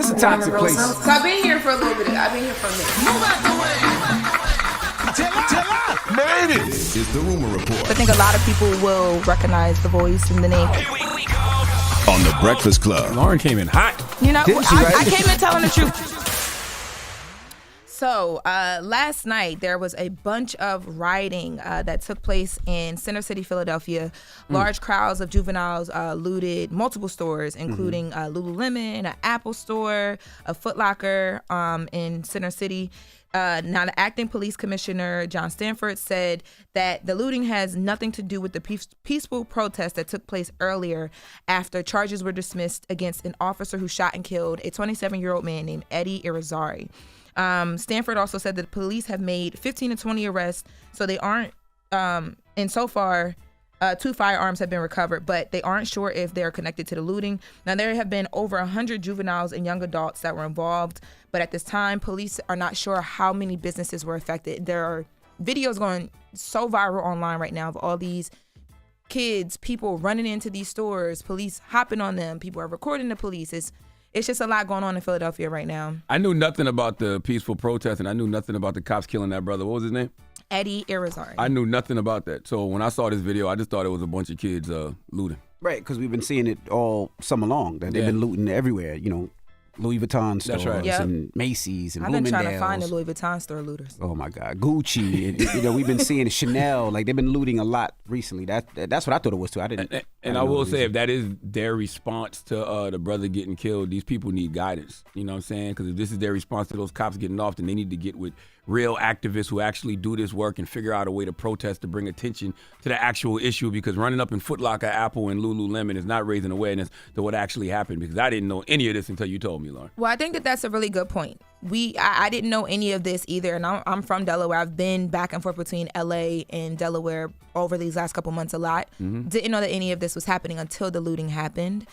This is a toxic place. So I've been here for a little bit. I've been here for a minute. Move out the way. Made it. This is the Rumor Report. I think a lot of people will recognize the voice and the name. Here we go. On the Breakfast Club. Lauren came in hot. You know, Didn't she, right? I came in telling the truth. So last night, there was a bunch of rioting that took place in Center City, Philadelphia. Large crowds of juveniles looted multiple stores, including Lululemon, an Apple store, a Foot Locker in Center City. Now, the acting police commissioner, John Stanford, said that the looting has nothing to do with the peaceful protest that took place earlier after charges were dismissed against an officer who shot and killed a 27-year-old man named Eddie Irizarry. Stanford also said that the police have made 15 to 20 arrests, so they aren't, and so far, 2 firearms have been recovered, but they aren't sure if they're connected to the looting. Now, there have been over 100 juveniles and young adults that were involved, but at this time, police are not sure how many businesses were affected. There are videos going so viral online right now of all these kids, people running into these stores, police hopping on them, people are recording the police. It's just a lot going on in Philadelphia right now. I knew nothing about the peaceful protest, and I knew nothing about the cops killing that brother. What was his name? Eddie Irizarry. I knew nothing about that. So when I saw this video, I just thought it was a bunch of kids looting. Right, because we've been seeing it all summer long. That they've been looting everywhere. You know, Louis Vuitton stores and Macy's and I've Bloomingdale's. been trying to find the Louis Vuitton store looters. Oh my God, Gucci. And, you know, we've been seeing Chanel. Like they've been looting a lot recently. That's what I thought it was too. I didn't. And I will say, if that is their response to the brother getting killed, these people need guidance. You know what I'm saying? Because if this is their response to those cops getting off, then they need to get with real activists who actually do this work and figure out a way to protest to bring attention to the actual issue, because running up in Foot Locker, Apple, and Lululemon is not raising awareness to what actually happened, because I didn't know any of this until you told me, Lauren. Well, I think that that's a really good point. I didn't know any of this either, and I'm from Delaware. I've been back and forth between LA and Delaware over these last couple months a lot. Didn't know that any of this was happening until the looting happened.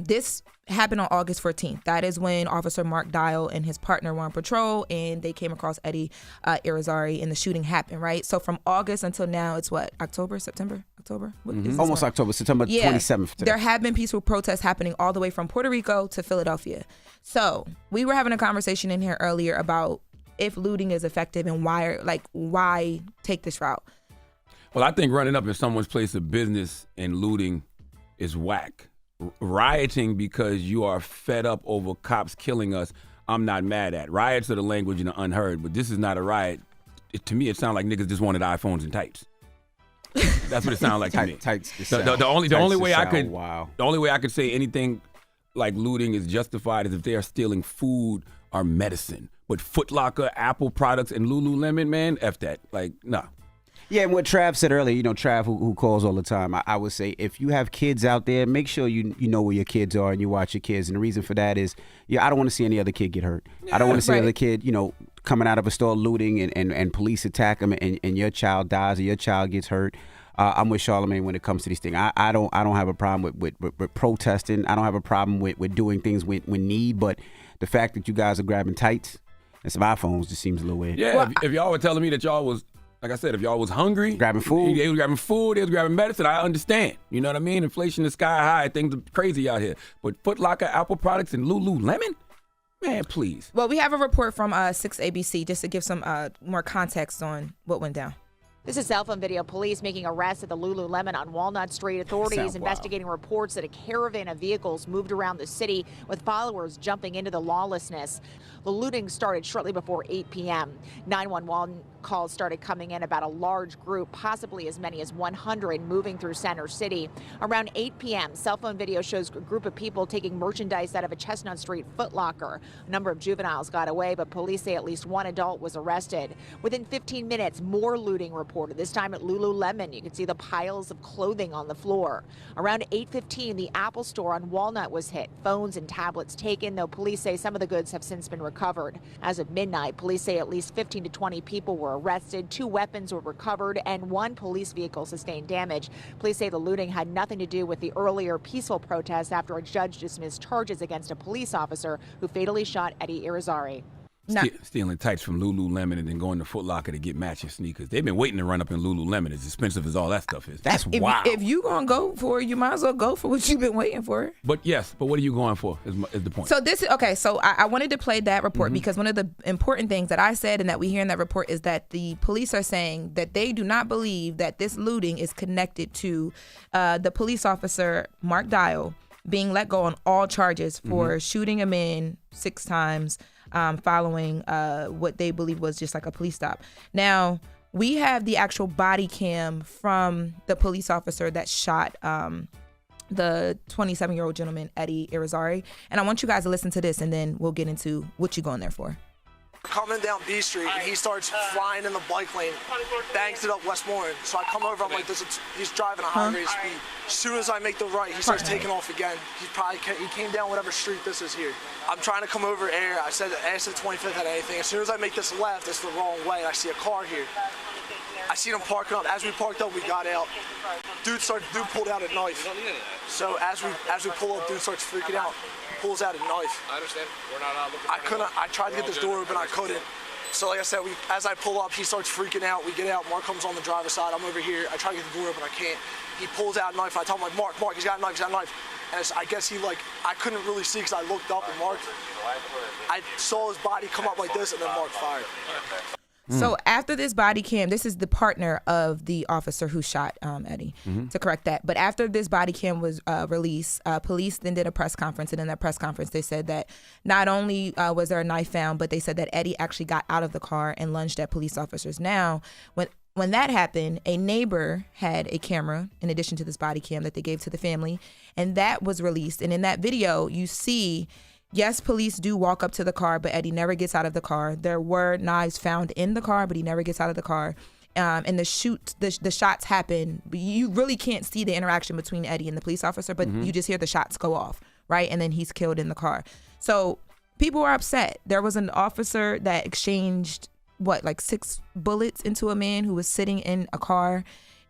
This happened on August 14th. That is when Officer Mark Dial and his partner were on patrol, and they came across Eddie Irizarry, and the shooting happened, right? So from August until now, it's what, October? What is this Almost one? October, September 27th. Today. There have been peaceful protests happening all the way from Puerto Rico to Philadelphia. So we were having a conversation in here earlier about if looting is effective and why take this route. Well, I think running up in someone's place of business and looting is whack. Rioting because you are fed up over cops killing us, I'm not mad at. Riots are the language of the unheard, but this is not a riot. To me, it sounds like niggas just wanted iPhones and tights. That's what it sounded like to me. Tights. The only way I could say anything like looting is justified is if they are stealing food or medicine. But Foot Locker, Apple products, and Lululemon, man, F that. Like, nah. Yeah, and what Trav said earlier, you know, Trav who calls all the time, I would say if you have kids out there, make sure you know where your kids are and you watch your kids. And the reason for that is, I don't want to see any other kid get hurt. I don't want to see another kid, coming out of a store looting and police attack them and your child dies or your child gets hurt. I'm with Charlamagne when it comes to these things. I don't have a problem with protesting. I don't have a problem with doing things when need, but the fact that you guys are grabbing tights and some iPhones just seems a little weird. Yeah, if y'all were telling me that y'all was, like I said, if y'all was hungry, grabbing food, they was grabbing medicine, I understand. You know what I mean? Inflation is sky high. Things are crazy out here. But Foot Locker, Apple products, and Lululemon? Man, please. Well, we have a report from 6ABC just to give some more context on what went down. This is cell phone video. Police making arrests at the Lululemon on Walnut Street. Authorities investigating reports that a caravan of vehicles moved around the city with followers jumping into the lawlessness. The looting started shortly before 8 p.m. 911 calls started coming in about a large group, possibly as many as 100, moving through Center City. Around 8 p.m., cell phone video shows a group of people taking merchandise out of a Chestnut Street Foot Locker. A number of juveniles got away, but police say at least one adult was arrested. Within 15 minutes, more looting reported, this time at Lululemon. You can see the piles of clothing on the floor. Around 8:15, the Apple store on Walnut was hit. Phones and tablets taken, though police say some of the goods have since been recovered. As of midnight, police say at least 15 to 20 people were arrested, 2 weapons were recovered, and 1 police vehicle sustained damage. Police say the looting had nothing to do with the earlier peaceful protests after a judge dismissed charges against a police officer who fatally shot Eddie Irizarry. Stealing tights from Lululemon and then going to Foot Locker to get matching sneakers. They've been waiting to run up in Lululemon, as expensive as all that stuff is. That's wild. If you gonna go for it, you might as well go for what you've been waiting for. But what are you going for is the point. So this is, okay, so I wanted to play that report because one of the important things that I said and that we hear in that report is that the police are saying that they do not believe that this looting is connected to the police officer, Mark Dial, being let go on all charges for shooting a man 6 times, following what they believe was just like a police stop. Now, we have the actual body cam from the police officer that shot the 27-year-old gentleman, Eddie Irizarry. And I want you guys to listen to this, and then we'll get into what you're going there for. Coming down B Street, and he starts flying in the bike lane, bangs it up Westmoreland. So I come over, I'm like, he's driving a high rate of speed. As soon as I make the right, he starts taking off again. He came down whatever street this is here. I'm trying to come over air. I asked if the 25th had anything. As soon as I make this left, it's the wrong way, and I see a car here. I seen him parking up. As we parked up, we got out. Dude pulled out a knife. So as we pull up, dude starts freaking out. Pulls out a knife. I understand. We're not looking. I tried to get this door open, I couldn't. So like I said, as I pull up, he starts freaking out. We get out. Mark comes on the driver's side. I'm over here. I try to get the door open, I can't. He pulls out a knife. I tell him, like, Mark, he's got a knife, And I guess I couldn't really see because I looked up and Mark, I saw his body come up like this, and then Mark fired. So after this body cam, this is the partner of the officer who shot Eddie, to correct that. But after this body cam was released, police then did a press conference. And in that press conference, they said that not only was there a knife found, but they said that Eddie actually got out of the car and lunged at police officers. Now, when that happened, a neighbor had a camera in addition to this body cam that they gave to the family. And that was released. And in that video, you see... Yes, police do walk up to the car, but Eddie never gets out of the car. There were knives found in the car, but he never gets out of the car. And the shots happen. But you really can't see the interaction between Eddie and the police officer, but you just hear the shots go off, right? And then he's killed in the car. So people were upset. There was an officer that exchanged, 6 bullets into a man who was sitting in a car,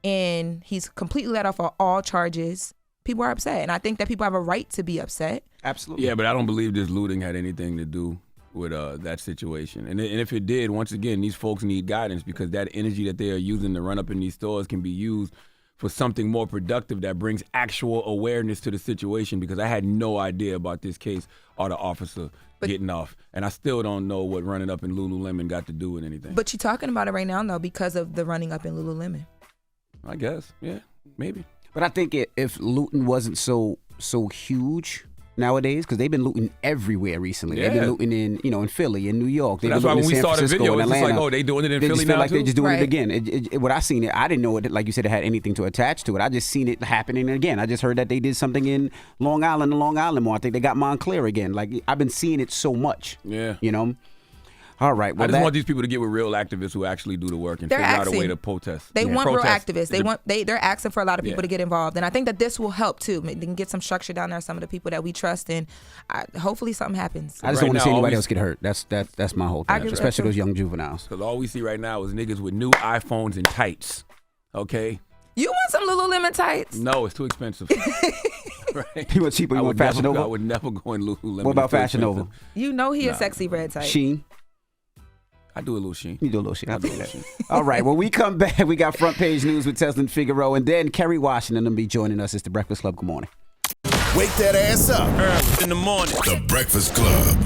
and he's completely let off all charges. People are upset, and I think that people have a right to be upset. Absolutely. Yeah, but I don't believe this looting had anything to do with that situation. And if it did, once again, these folks need guidance because that energy that they are using to run up in these stores can be used for something more productive that brings actual awareness to the situation, because I had no idea about this case or the officer getting off. And I still don't know what running up in Lululemon got to do with anything. But you're talking about it right now, though, because of the running up in Lululemon. I guess, yeah, maybe. But I think if looting wasn't so huge nowadays, because they've been looting everywhere recently. Yeah. They've been looting in Philly, in New York. They've That's been why when looting we in San saw the Francisco, video, in it's just Atlanta. like, they doing it in They Philly just feel now like too? they're just doing Right. it again. What I seen it, I didn't know it, like you said, it had anything to attach to it. I just seen it happening again. I just heard that they did something in Long Island more. I think they got Montclair again. Like, I've been seeing it so much. Yeah. You know? All right. Well, I just want these people to get with real activists who actually do the work and figure out a way to protest. They want Protest. real activists. They're asking for a lot of people to get involved, and I think that this will help too. They can get some structure down there. Some of the people that we trust, and hopefully something happens. I just don't want to see anybody else get hurt. That's my whole thing, especially those young juveniles. Because all we see right now is niggas with new iPhones and tights. Okay. You want some Lululemon tights? No, it's too expensive. Right? You want cheaper? You want Fashion Nova? I would never go in Lululemon. What about Fashion Nova? You know he a sexy red tight. Sheen. I do a little Sheen. You do a little Sheen. I'll do that. All right. When we come back, we got front page news with Teslin Figaro, and then Kerry Washington will be joining us. It's the Breakfast Club. Good morning. Wake that ass up. Early in the morning. The Breakfast Club.